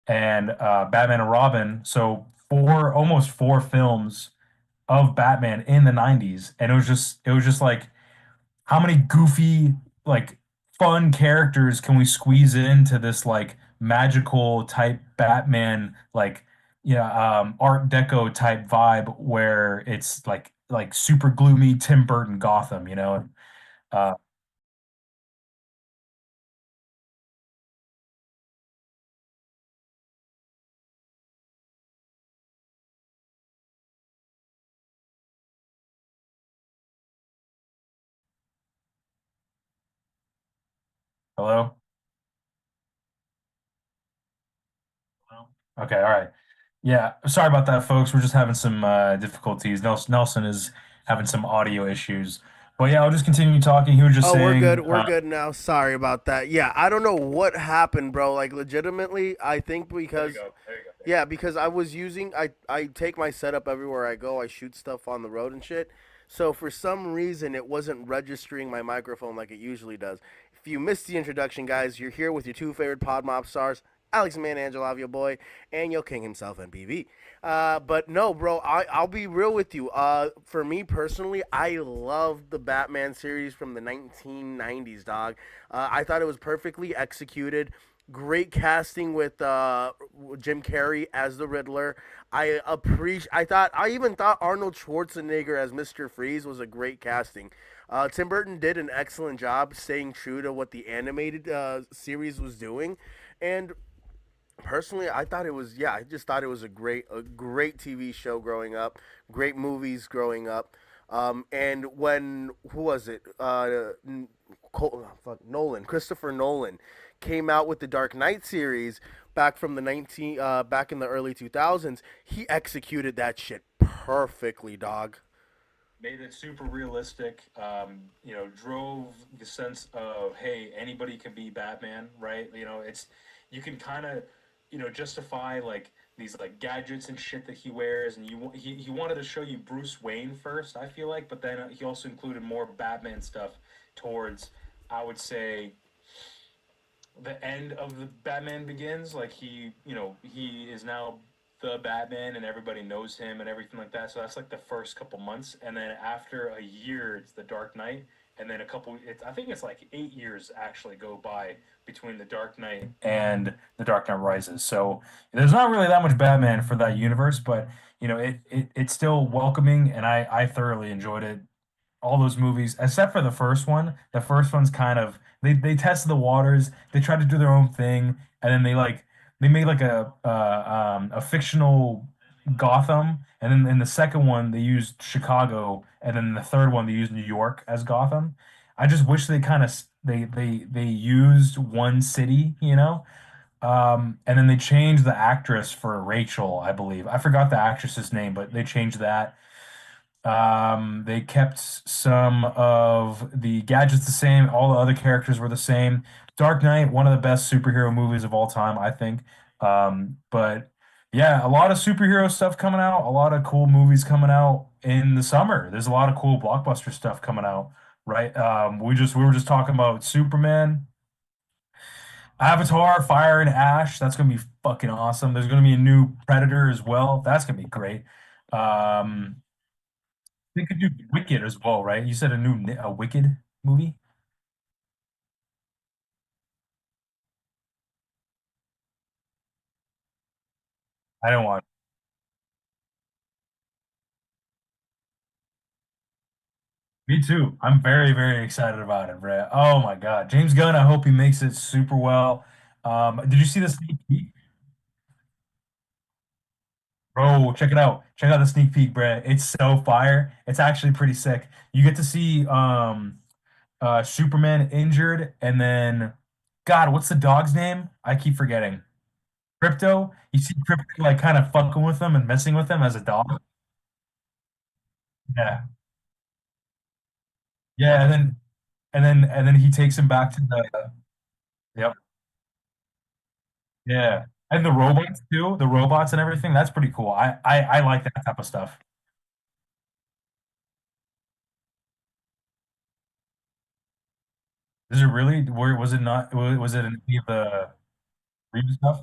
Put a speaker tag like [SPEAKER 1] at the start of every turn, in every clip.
[SPEAKER 1] and Batman and Robin. So almost four films of Batman in the 90s. And it was just like how many goofy, like fun characters can we squeeze into this like magical type Batman, like Art Deco type vibe where it's like super gloomy Tim Burton Gotham, you know? Uh, Hello? Hello? Okay, all right. Yeah, sorry about that, folks. We're just having some difficulties. Nelson is having some audio issues. But yeah, I'll just continue talking. He was just
[SPEAKER 2] Oh, we're good.
[SPEAKER 1] saying,
[SPEAKER 2] We're good now. Sorry about that. Yeah, I don't know what happened, bro. Like legitimately, I think
[SPEAKER 1] there you
[SPEAKER 2] because
[SPEAKER 1] go, there you go, there you
[SPEAKER 2] yeah, because I was using I take my setup everywhere I go. I shoot stuff on the road and shit. So for some reason it wasn't registering my microphone like it usually does. If you missed the introduction, guys, you're here with your two favorite pod mob stars, Alex Man Angelov, your boy, and your king himself, N.P.V. But no, bro, I'll be real with you. For me personally, I love the Batman series from the 1990s, dog. I thought it was perfectly executed. Great casting with Jim Carrey as the Riddler. I even thought Arnold Schwarzenegger as Mr. Freeze was a great casting. Tim Burton did an excellent job staying true to what the animated series was doing, and personally, I thought it was I just thought it was a great TV show growing up, great movies growing up. And when who was it? Nolan, Christopher Nolan, came out with the Dark Knight series back in the early 2000s. He executed that shit perfectly, dog.
[SPEAKER 1] made it super realistic. Drove the sense of hey, anybody can be Batman, right? It's you can kind of justify like these like gadgets and shit that he wears, and he wanted to show you Bruce Wayne first, I feel like, but then he also included more Batman stuff towards, I would say, the end of the Batman Begins. Like he is now the Batman and everybody knows him and everything like that. So that's like the first couple months, and then after a year, it's the Dark Knight, and then I think it's like 8 years actually go by between the Dark Knight and the Dark Knight Rises. So there's not really that much Batman for that universe, but it's still welcoming, and I thoroughly enjoyed it, all those movies except for the first one. The first one's kind of they tested the waters. They tried to do their own thing, and then they made like a fictional Gotham, and then in the second one they used Chicago, and then in the third one they used New York as Gotham. I just wish they kind of they used one city, you know. And then they changed the actress for Rachel, I believe. I forgot the actress's name, but they changed that. They kept some of the gadgets the same. All the other characters were the same. Dark Knight, one of the best superhero movies of all time, I think. But yeah, a lot of superhero stuff coming out, a lot of cool movies coming out in the summer. There's a lot of cool blockbuster stuff coming out, right? We were just talking about Superman, Avatar, Fire and Ash. That's gonna be fucking awesome. There's gonna be a new Predator as well. That's gonna be great. Um, they could do Wicked as well, right? You said a Wicked movie? I don't want. Me too. I'm very, very excited about it, Brett. Oh my God. James Gunn, I hope he makes it super well. Did you see the sneak peek? Bro, check it out. Check out the sneak peek, Brett. It's so fire. It's actually pretty sick. You get to see Superman injured, and then God, what's the dog's name? I keep forgetting. Crypto. You see Crypto like kind of fucking with him and messing with him as a dog. Yeah. Yeah, and then he takes him back to the yep. Yeah. And the robots too, the robots and everything. That's pretty cool. I like that type of stuff. Is it really? Where was it not? Was it in any of the previous stuff?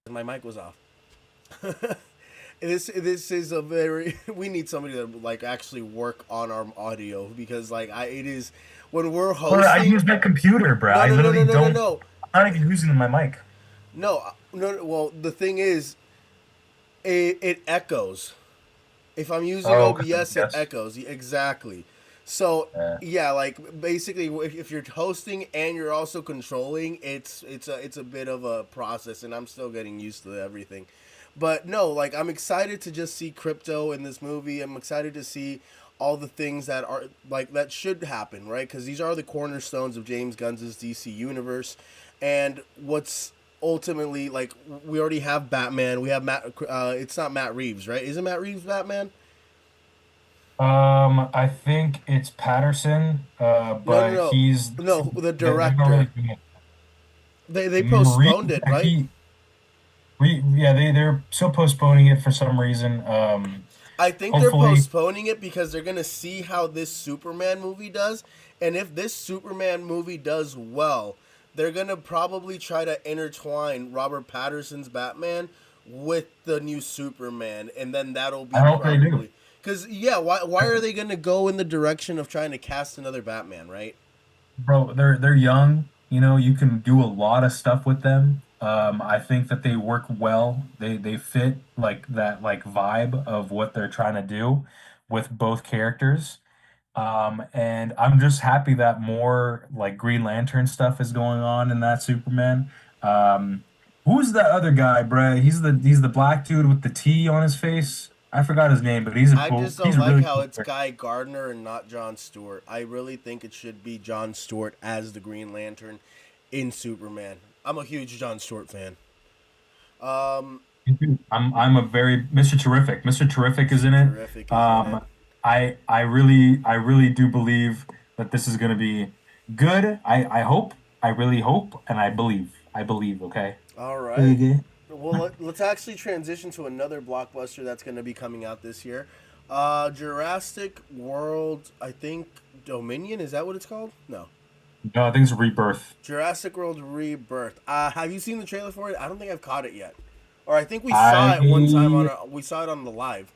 [SPEAKER 2] My mic was off. This is a very we need somebody to like actually work on our audio because like I it is when we're
[SPEAKER 1] Or I
[SPEAKER 2] hosting.
[SPEAKER 1] use my computer, bro.
[SPEAKER 2] No,
[SPEAKER 1] I
[SPEAKER 2] no, no, no,
[SPEAKER 1] literally
[SPEAKER 2] no, no,
[SPEAKER 1] don't.
[SPEAKER 2] no,
[SPEAKER 1] I'm not even using my mic.
[SPEAKER 2] no. Well, the thing is, it echoes. If I'm using
[SPEAKER 1] Oh, because
[SPEAKER 2] OBS, it
[SPEAKER 1] yes.
[SPEAKER 2] echoes exactly. So
[SPEAKER 1] Yeah.
[SPEAKER 2] yeah, like basically, if you're hosting and you're also controlling, it's a bit of a process, and I'm still getting used to everything. But no, like I'm excited to just see crypto in this movie. I'm excited to see all the things that are like that should happen, right? Because these are the cornerstones of James Gunn's DC universe, and what's ultimately like we already have Batman. We have Matt. It's not Matt Reeves, right? Isn't Matt Reeves Batman?
[SPEAKER 1] I think it's Patterson,
[SPEAKER 2] No, no,
[SPEAKER 1] but
[SPEAKER 2] no,
[SPEAKER 1] he's
[SPEAKER 2] no. The
[SPEAKER 1] they're not really
[SPEAKER 2] director.
[SPEAKER 1] doing it.
[SPEAKER 2] They
[SPEAKER 1] Marie,
[SPEAKER 2] postponed it, right?
[SPEAKER 1] yeah, they're still postponing it for some reason.
[SPEAKER 2] I think they're
[SPEAKER 1] Hopefully,
[SPEAKER 2] postponing it because they're gonna see how this Superman movie does, and if this Superman movie does well, they're gonna probably try to intertwine Robert Patterson's Batman with the new Superman, and then that'll
[SPEAKER 1] I
[SPEAKER 2] be
[SPEAKER 1] hope they do.
[SPEAKER 2] probably because yeah, why are they gonna go in the direction of trying to cast another Batman, right?
[SPEAKER 1] Bro, they're young. You know, you can do a lot of stuff with them. I think that they work well. They fit like that like vibe of what they're trying to do with both characters. And I'm just happy that more like Green Lantern stuff is going on in that Superman. Who's the other guy, bruh? He's the black dude with the T on his face. I forgot his name, but
[SPEAKER 2] I just
[SPEAKER 1] he's
[SPEAKER 2] don't
[SPEAKER 1] a
[SPEAKER 2] like
[SPEAKER 1] really
[SPEAKER 2] how
[SPEAKER 1] cool
[SPEAKER 2] it's
[SPEAKER 1] character.
[SPEAKER 2] Guy Gardner and not John Stewart. I really think it should be John Stewart as the Green Lantern in Superman. I'm a huge John Stewart fan. Um,
[SPEAKER 1] I'm a very Mr. Terrific. Mr. Terrific is
[SPEAKER 2] Mr.
[SPEAKER 1] in it.
[SPEAKER 2] Terrific is in it.
[SPEAKER 1] I really do believe that this is gonna be good. I hope, I really hope, and I believe. I believe, okay?
[SPEAKER 2] All right.
[SPEAKER 1] Okay.
[SPEAKER 2] Well, let's actually transition to another blockbuster that's going to be coming out this year. Jurassic World, I think Dominion, is that what it's called? No.
[SPEAKER 1] No, I think it's Rebirth.
[SPEAKER 2] Jurassic World Rebirth. Have you seen the trailer for it? I don't think I've caught it yet. Or I think we saw it one time
[SPEAKER 1] I
[SPEAKER 2] we saw it on the live.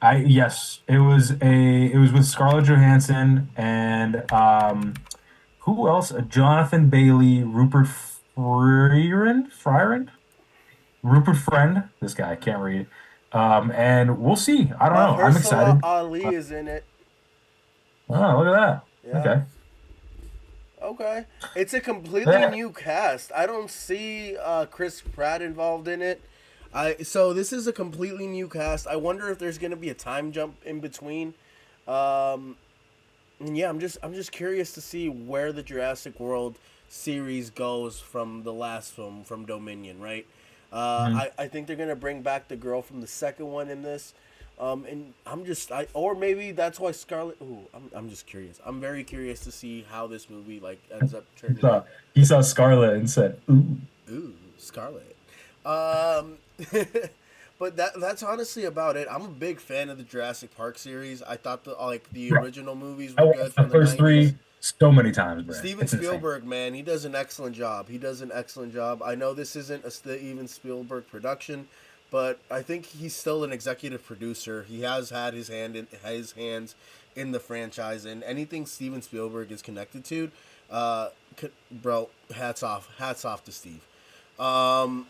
[SPEAKER 1] yes, it was with Scarlett Johansson and who else? Jonathan Bailey, Rupert Friend. This guy I can't read. And we'll see. I don't know. I'm
[SPEAKER 2] Mahershala
[SPEAKER 1] excited.
[SPEAKER 2] Ali is in it.
[SPEAKER 1] Oh, look at that.
[SPEAKER 2] Yeah.
[SPEAKER 1] Okay.
[SPEAKER 2] Okay. It's a completely
[SPEAKER 1] Yeah.
[SPEAKER 2] new cast. I don't see Chris Pratt involved in it. So this is a completely new cast. I wonder if there's going to be a time jump in between. Um, and yeah, I'm just curious to see where the Jurassic World series goes from the last film from Dominion, right?
[SPEAKER 1] Mhm.
[SPEAKER 2] I think they're gonna bring back the girl from the second one in this, and or maybe that's why Scarlett. Ooh, I'm just curious. I'm very curious to see how this movie like ends up
[SPEAKER 1] He
[SPEAKER 2] turning
[SPEAKER 1] saw
[SPEAKER 2] out.
[SPEAKER 1] he saw Scarlet and said, "Ooh."
[SPEAKER 2] Ooh, Scarlet. Um, but that's honestly about it. I'm a big fan of the Jurassic Park series. I thought the
[SPEAKER 1] Bro,
[SPEAKER 2] original movies
[SPEAKER 1] I
[SPEAKER 2] were good
[SPEAKER 1] watched the
[SPEAKER 2] from the
[SPEAKER 1] first
[SPEAKER 2] '90s.
[SPEAKER 1] three so many times, bro.
[SPEAKER 2] Steven
[SPEAKER 1] It's insane.
[SPEAKER 2] Spielberg, man, he does an excellent job. He does an excellent job. I know this isn't a Steven Spielberg production, but I think he's still an executive producer. He has had his hands in the franchise, and anything Steven Spielberg is connected to, uh, bro, hats off to Steve. Um,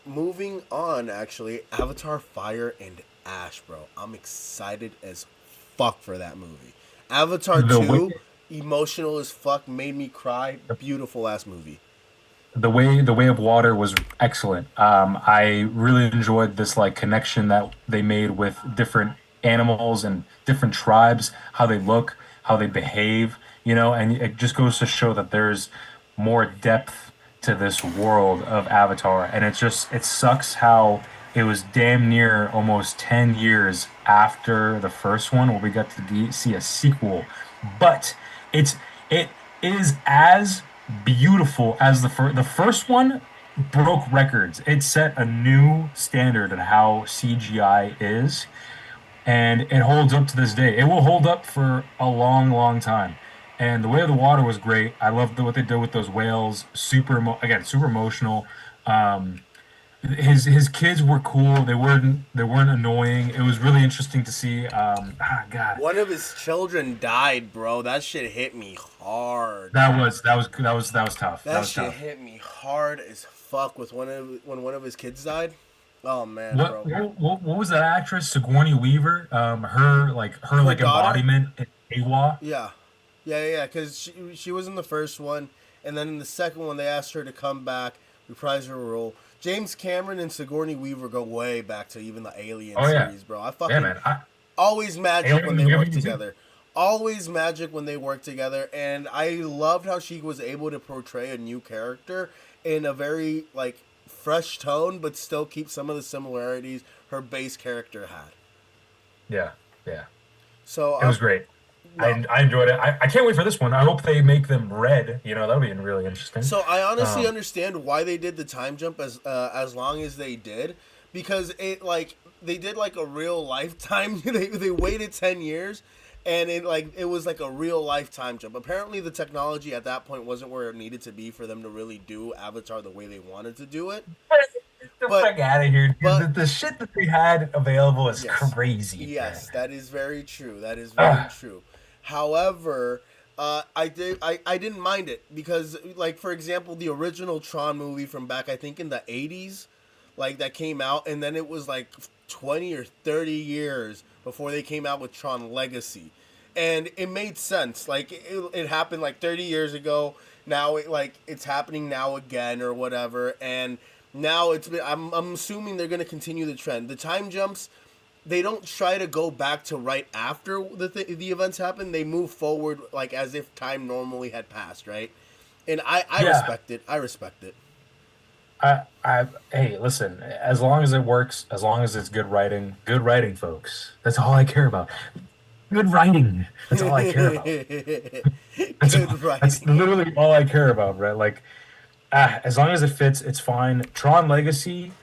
[SPEAKER 2] moving on, actually, Avatar: Fire and Ash, bro. I'm excited as fuck for that movie. Avatar
[SPEAKER 1] The way
[SPEAKER 2] 2, emotional as fuck, made me cry. Beautiful ass movie.
[SPEAKER 1] the way of water was excellent. I really enjoyed this like connection that they made with different animals and different tribes, how they look, how they behave, you know, and it just goes to show that there's more depth to this world of Avatar. And it sucks how it was damn near almost 10 years after the first one where we got to see a sequel. But it's it is as beautiful as the first one broke records. It set a new standard in how CGI is, and it holds up to this day. It will hold up for a long, long time. And the way of the water was great. I loved what they did with those whales. Super emotional. Um, his kids were cool. They weren't annoying. It was really interesting to see. God,
[SPEAKER 2] One of his children died, bro. That shit hit me hard.
[SPEAKER 1] that was tough. That
[SPEAKER 2] That
[SPEAKER 1] was
[SPEAKER 2] shit
[SPEAKER 1] tough.
[SPEAKER 2] hit me hard as fuck with when one of his kids died. Oh man,
[SPEAKER 1] What
[SPEAKER 2] bro.
[SPEAKER 1] what what was that actress Sigourney Weaver? Her
[SPEAKER 2] Her
[SPEAKER 1] like
[SPEAKER 2] daughter.
[SPEAKER 1] embodiment in AWA.
[SPEAKER 2] Yeah, yeah. Because she was in the first one, and then in the second one they asked her to come back, reprise her role. James Cameron and Sigourney Weaver go way back to even the Alien
[SPEAKER 1] Oh yeah,
[SPEAKER 2] series, bro. I
[SPEAKER 1] yeah,
[SPEAKER 2] fucking
[SPEAKER 1] man.
[SPEAKER 2] always magic when
[SPEAKER 1] Alien
[SPEAKER 2] they
[SPEAKER 1] was good for
[SPEAKER 2] work
[SPEAKER 1] me too.
[SPEAKER 2] together. Always magic when they work together, and I loved how she was able to portray a new character in a very like fresh tone, but still keep some of the similarities her base character had.
[SPEAKER 1] Yeah, yeah.
[SPEAKER 2] So,
[SPEAKER 1] It was great.
[SPEAKER 2] no,
[SPEAKER 1] I enjoyed it. I can't wait for this one. I hope they make them red. That'll be really interesting.
[SPEAKER 2] so I honestly
[SPEAKER 1] Um,
[SPEAKER 2] understand why they did the time jump as long as they did, because it like they did like a real lifetime. They waited 10 years, and it was like a real lifetime jump. Apparently, the technology at that point wasn't where it needed to be for them to really do Avatar the way they wanted to do it.
[SPEAKER 1] get the
[SPEAKER 2] But
[SPEAKER 1] fuck out of here, dude. The,
[SPEAKER 2] but
[SPEAKER 1] the shit that they had available is
[SPEAKER 2] yes,
[SPEAKER 1] crazy, man.
[SPEAKER 2] yes, that is very true. That is very
[SPEAKER 1] Ah,
[SPEAKER 2] true. However, I didn't mind it because, like, for example, the original Tron movie from back, I think in the '80s, like that came out, and then it was like 20 or 30 years before they came out with Tron Legacy, and it made sense. Like it happened like 30 years ago. Now it's happening now again or whatever, and now it's been. I'm assuming they're gonna continue the trend. The time jumps, they don't try to go back to right after the events happen. They move forward like as if time normally had passed, right? And I
[SPEAKER 1] yeah.
[SPEAKER 2] respect it. I respect it.
[SPEAKER 1] Hey, listen. As long as it works, as long as it's good writing, folks. That's all I care about. Good writing. That's all I care about. That's
[SPEAKER 2] Good
[SPEAKER 1] that's
[SPEAKER 2] writing.
[SPEAKER 1] literally all I care about, right? Like, as long as it fits, it's fine. Tron Legacy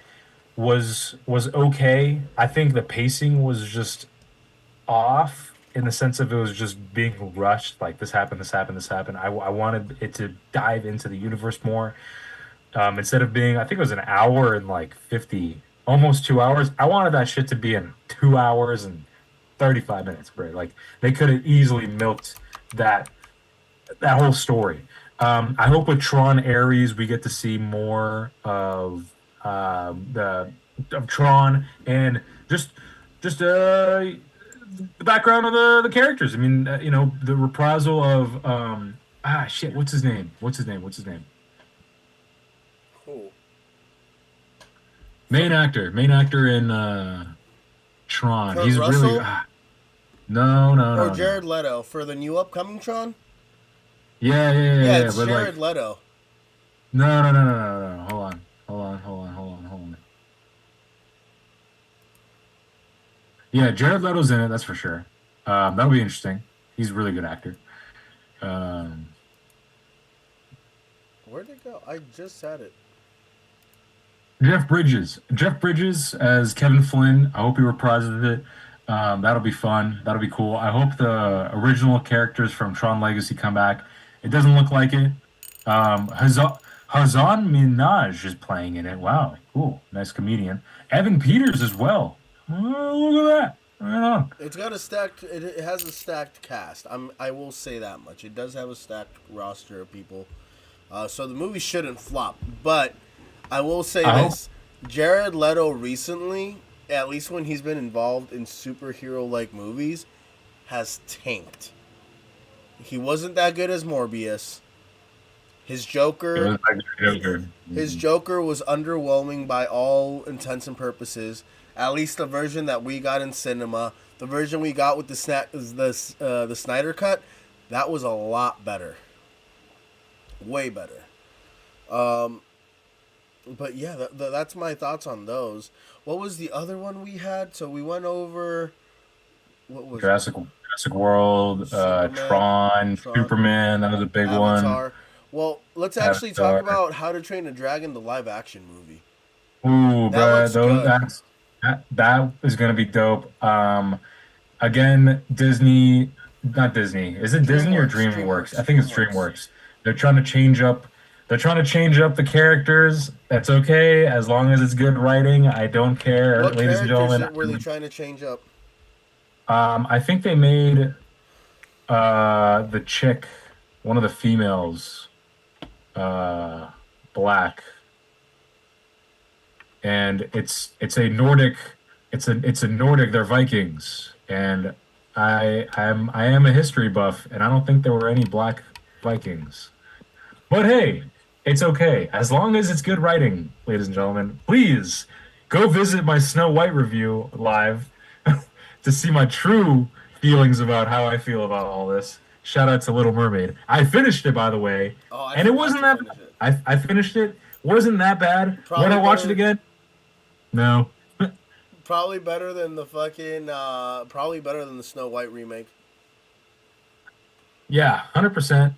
[SPEAKER 1] was okay. I think the pacing was just off in the sense of it was just being rushed. Like this happened, this happened, this happened. I wanted it to dive into the universe more. Instead of being, I think it was an hour and like 50, almost 2 hours. I wanted that shit to be in 2 hours and 35 minutes, bro. Like they could have easily milked that that whole story. I hope with Tron Ares we get to see more the of Tron and just just the background of the characters. I mean, the reprisal of shit. What's his name? What's his name? What's his name?
[SPEAKER 2] Cool.
[SPEAKER 1] Main actor in Tron.
[SPEAKER 2] Kurt
[SPEAKER 1] He's really
[SPEAKER 2] Russell
[SPEAKER 1] no, no,
[SPEAKER 2] or
[SPEAKER 1] no, no.
[SPEAKER 2] Jared Leto for the new upcoming Tron?
[SPEAKER 1] Yeah, yeah, yeah,
[SPEAKER 2] Yeah,
[SPEAKER 1] yeah.
[SPEAKER 2] it's
[SPEAKER 1] But like,
[SPEAKER 2] Jared Leto.
[SPEAKER 1] no, no, no, no, no, no, no. Hold on, hold on, hold on, hold on, hold on. Yeah, Jared Leto's in it. That's for sure. That'll be interesting. He's a really good actor. Um,
[SPEAKER 2] Where'd it go? I just had it.
[SPEAKER 1] Jeff Bridges. Jeff Bridges as Kevin Flynn. I hope he reprises it. That'll be fun. That'll be cool. I hope the original characters from Tron Legacy come back. It doesn't look like it. Hazan Minaj is playing in it. Wow, cool. Nice comedian. Evan Peters as well. Oh, look at that. Right on.
[SPEAKER 2] It's got a stacked. It has a stacked cast. I will say that much. It does have a stacked roster of people. So the movie shouldn't flop. But I will say
[SPEAKER 1] I hope.
[SPEAKER 2] this: Jared Leto recently, at least when he's been involved in superhero like movies, has tanked. He wasn't that good as Morbius. His
[SPEAKER 1] It
[SPEAKER 2] Joker,
[SPEAKER 1] was like Joker.
[SPEAKER 2] his Joker was underwhelming by all intents and purposes. At least the version that we got in cinema, the version we got with the Snyder cut, that was a lot better, way better. Um, but yeah, that's my thoughts on those. What was the other one we had? So we went over what was it?
[SPEAKER 1] Jurassic World,
[SPEAKER 2] Superman,
[SPEAKER 1] Tron,
[SPEAKER 2] Tron,
[SPEAKER 1] Superman. That was a big one.
[SPEAKER 2] Avatar. Well, let's actually talk
[SPEAKER 1] Avatar.
[SPEAKER 2] about How to Train a Dragon, the live action movie.
[SPEAKER 1] Ooh,
[SPEAKER 2] That
[SPEAKER 1] bro,
[SPEAKER 2] looks good.
[SPEAKER 1] that is gonna be dope. Again, not Disney. Is it Disney or
[SPEAKER 2] DreamWorks,
[SPEAKER 1] DreamWorks?
[SPEAKER 2] DreamWorks,
[SPEAKER 1] I think it's
[SPEAKER 2] DreamWorks.
[SPEAKER 1] DreamWorks. They're trying to change up. They're trying to change up the characters. That's okay as long as it's good writing. I don't care,
[SPEAKER 2] What
[SPEAKER 1] ladies and
[SPEAKER 2] characters
[SPEAKER 1] gentlemen.
[SPEAKER 2] were they trying to change up?
[SPEAKER 1] I think they made the chick, one of the females, uh black, and it's a Nordic, it's a Nordic, they're Vikings, and I am a history buff, and I don't think there were any black Vikings. But hey, it's okay. As long as it's good writing, ladies and gentlemen, please go visit my Snow White review live to see my true feelings about how I feel about all this. Shout out to Little Mermaid. I finished it, by the way,
[SPEAKER 2] Oh, I
[SPEAKER 1] and it
[SPEAKER 2] forgot
[SPEAKER 1] wasn't
[SPEAKER 2] to
[SPEAKER 1] that
[SPEAKER 2] finish
[SPEAKER 1] bad.
[SPEAKER 2] it.
[SPEAKER 1] I finished it. Wasn't that bad. Would
[SPEAKER 2] Probably
[SPEAKER 1] I watch it
[SPEAKER 2] better.
[SPEAKER 1] again? No.
[SPEAKER 2] Probably better than the fucking. Probably better than the Snow White remake.
[SPEAKER 1] Yeah, 100%.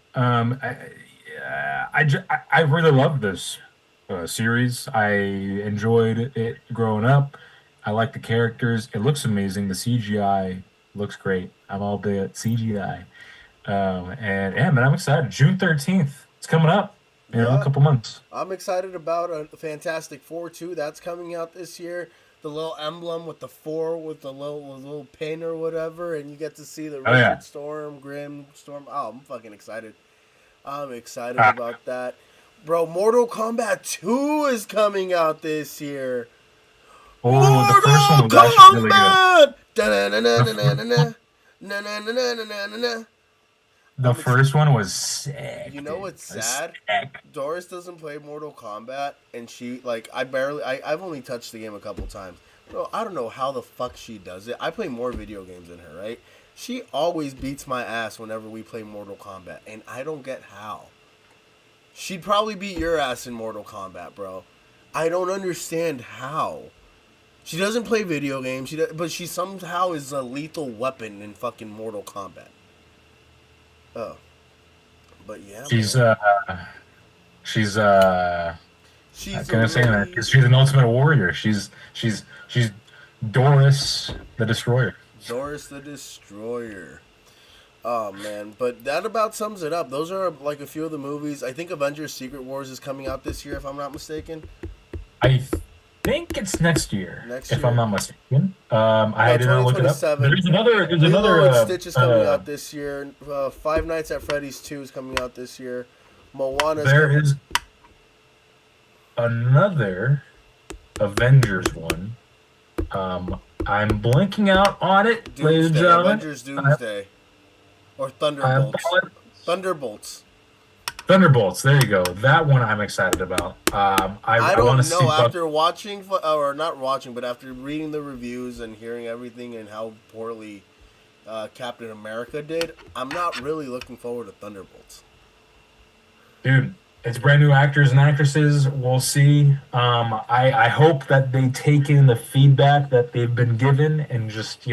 [SPEAKER 1] I really love this series. I enjoyed it growing up. I like the characters. It looks amazing. The CGI looks great. I'm all bit CGI. And yeah, man, I'm excited. June 13th. It's coming up. A
[SPEAKER 2] Yeah,
[SPEAKER 1] couple months.
[SPEAKER 2] I'm excited about a Fantastic Four too. That's coming out this year. The little emblem with the four with the little pin or whatever, and you get to see the
[SPEAKER 1] Oh yeah.
[SPEAKER 2] Richard Storm, Grim Storm. Oh, I'm fucking excited. I'm excited
[SPEAKER 1] Uh,
[SPEAKER 2] about that. Bro, Mortal Kombat 2 is coming out this year.
[SPEAKER 1] oh, the first one
[SPEAKER 2] Mortal
[SPEAKER 1] was actually really good.
[SPEAKER 2] Kombat!
[SPEAKER 1] The, fir-
[SPEAKER 2] Da-na-na-na-na-na-na. Na-na-na-na-na-na-na.
[SPEAKER 1] the
[SPEAKER 2] I'm excited.
[SPEAKER 1] first one was
[SPEAKER 2] You
[SPEAKER 1] sick,
[SPEAKER 2] know
[SPEAKER 1] dude.
[SPEAKER 2] what's
[SPEAKER 1] It was
[SPEAKER 2] sad?
[SPEAKER 1] sick.
[SPEAKER 2] Doris doesn't play Mortal Kombat, and she like I've only touched the game a couple times. Bro, I don't know how the fuck she does it. I play more video games than her, right? She always beats my ass whenever we play Mortal Kombat, and I don't get how. She'd probably beat your ass in Mortal Kombat, bro. I don't understand how. She doesn't play video games, but she somehow is a lethal weapon in fucking Mortal Kombat. Oh, but yeah,
[SPEAKER 1] She's
[SPEAKER 2] man.
[SPEAKER 1] uh she's how
[SPEAKER 2] She's a
[SPEAKER 1] can I say that?
[SPEAKER 2] really
[SPEAKER 1] Because she's an ultimate warrior. She's Doris the Destroyer.
[SPEAKER 2] Doris the Destroyer. Oh man, but that about sums it up. Those are like a few of the movies. I think Avengers: Secret Wars is coming out this year, if I'm not mistaken.
[SPEAKER 1] I think it's next year,
[SPEAKER 2] Next
[SPEAKER 1] if I'm
[SPEAKER 2] year.
[SPEAKER 1] not mistaken. I
[SPEAKER 2] No,
[SPEAKER 1] did not look it up.
[SPEAKER 2] 2027.
[SPEAKER 1] There's
[SPEAKER 2] Lilo
[SPEAKER 1] another
[SPEAKER 2] and Stitch is coming out this year. Five Nights at Freddy's 2 is coming out this year. Moana's
[SPEAKER 1] there
[SPEAKER 2] coming.
[SPEAKER 1] is another Avengers one. I'm blanking out on it, ladies and
[SPEAKER 2] Doomsday.
[SPEAKER 1] gentlemen.
[SPEAKER 2] Avengers
[SPEAKER 1] I,
[SPEAKER 2] Doomsday. Or
[SPEAKER 1] I
[SPEAKER 2] Thunderbolts.
[SPEAKER 1] apologize.
[SPEAKER 2] Thunderbolts.
[SPEAKER 1] Thunderbolts. There you go. That one I'm excited about.
[SPEAKER 2] I
[SPEAKER 1] I want to
[SPEAKER 2] don't
[SPEAKER 1] see
[SPEAKER 2] know.
[SPEAKER 1] Buck.
[SPEAKER 2] After watching, or not watching, but after reading the reviews and hearing everything and how poorly Captain America did, I'm not really looking forward to Thunderbolts.
[SPEAKER 1] Dude, it's brand new actors and actresses. We'll see. I hope that they take in the feedback that they've been given and just,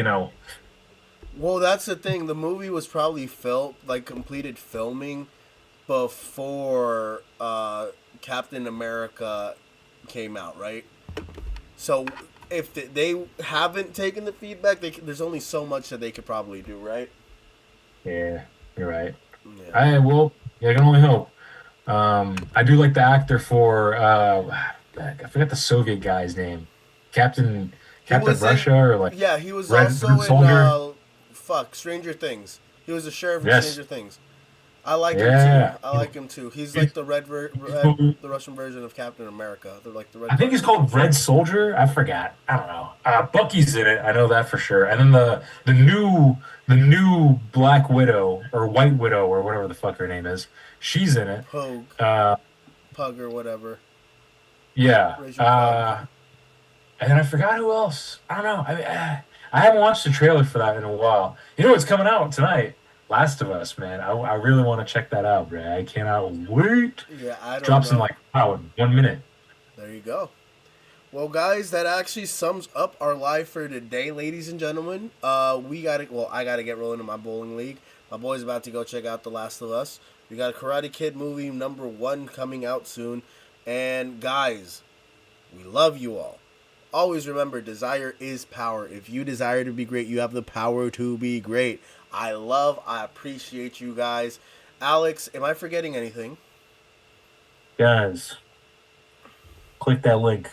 [SPEAKER 2] Well, that's the thing. The movie was probably completed filming before Captain America came out, right? So if they haven't taken the feedback, there's only so much that they could probably do, right?
[SPEAKER 1] yeah, you're right.
[SPEAKER 2] Yeah.
[SPEAKER 1] I will. Yeah, I can only hope. I do like the actor for I forgot the Soviet guy's name, Captain
[SPEAKER 2] He
[SPEAKER 1] Captain
[SPEAKER 2] was in,
[SPEAKER 1] Russia or like
[SPEAKER 2] yeah, he was
[SPEAKER 1] Red
[SPEAKER 2] also in,
[SPEAKER 1] Soldier.
[SPEAKER 2] Stranger Things. He was a sheriff in
[SPEAKER 1] Yes.
[SPEAKER 2] Stranger Things. I like him too.
[SPEAKER 1] Yeah.
[SPEAKER 2] I like him too. He's
[SPEAKER 1] He's-
[SPEAKER 2] like the
[SPEAKER 1] he's cool.
[SPEAKER 2] the Russian version of Captain America. They're like the
[SPEAKER 1] I
[SPEAKER 2] Red
[SPEAKER 1] think he's
[SPEAKER 2] Russian.
[SPEAKER 1] called Red Soldier. I forgot. I don't know. Bucky's in it. I know that for sure. And then the new Black Widow or White Widow or whatever the fuck her name is. She's in it.
[SPEAKER 2] Pogue,
[SPEAKER 1] Uh,
[SPEAKER 2] Pug or whatever.
[SPEAKER 1] yeah.
[SPEAKER 2] Rachel Pug.
[SPEAKER 1] And then I forgot who else. I don't know. I haven't watched the trailer for that in a while. You know what's coming out tonight? Last of Us, man. I really want to check that out, bro. I cannot wait.
[SPEAKER 2] Yeah, I don't
[SPEAKER 1] Drops in
[SPEAKER 2] know.
[SPEAKER 1] like wow, 1 minute.
[SPEAKER 2] There you go. Well, guys, that actually sums up our live for today, ladies and gentlemen. I gotta get rolling in my bowling league. My boy's about to go check out The Last of Us. We got Karate Kid movie #1 coming out soon. And guys, we love you all. Always remember, desire is power. If you desire to be great, you have the power to be great. I appreciate you guys. Alex, am I forgetting anything?
[SPEAKER 1] guys, click that link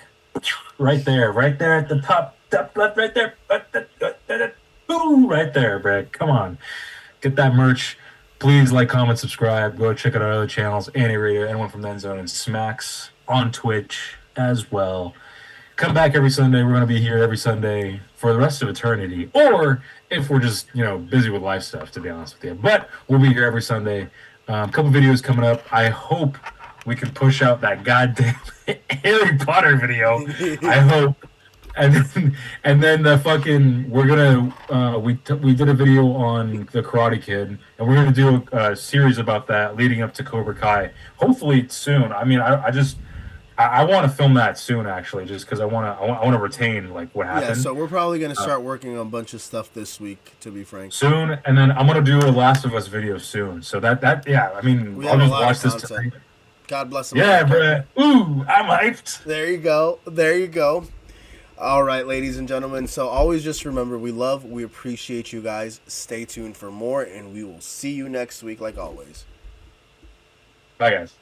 [SPEAKER 1] right there at the top left, right there, boom, right there, Brad. Come on, get that merch. Please like, comment, subscribe. Go check out our other channels, Annie Radio, anyone from the End Zone, and Smacks on Twitch as well. Come back every Sunday. We're going to be here every Sunday for the rest of eternity. Or if we're just, busy with life stuff, to be honest with you. But we'll be here every Sunday. Couple videos coming up. I hope we can push out that goddamn Harry Potter video. I hope. And then the fucking we did a video on the Karate Kid, and we're gonna do a series about that leading up to Cobra Kai. Hopefully soon. I mean, I want to film that soon, actually, just because I want to retain like what happened.
[SPEAKER 2] Yeah, so we're probably gonna start working on a bunch of stuff this week, to be frank.
[SPEAKER 1] Soon, and then I'm gonna do a Last of Us video soon. So yeah, I mean,
[SPEAKER 2] We
[SPEAKER 1] I'll
[SPEAKER 2] have a
[SPEAKER 1] just
[SPEAKER 2] lot
[SPEAKER 1] watch
[SPEAKER 2] of
[SPEAKER 1] this
[SPEAKER 2] content.
[SPEAKER 1] tonight.
[SPEAKER 2] God bless them.
[SPEAKER 1] Yeah, bro. Ooh, I'm hyped.
[SPEAKER 2] There you go. There you go. All right, ladies and gentlemen. So always just remember, we appreciate you guys. Stay tuned for more, and we will see you next week, like always.
[SPEAKER 1] Bye, guys.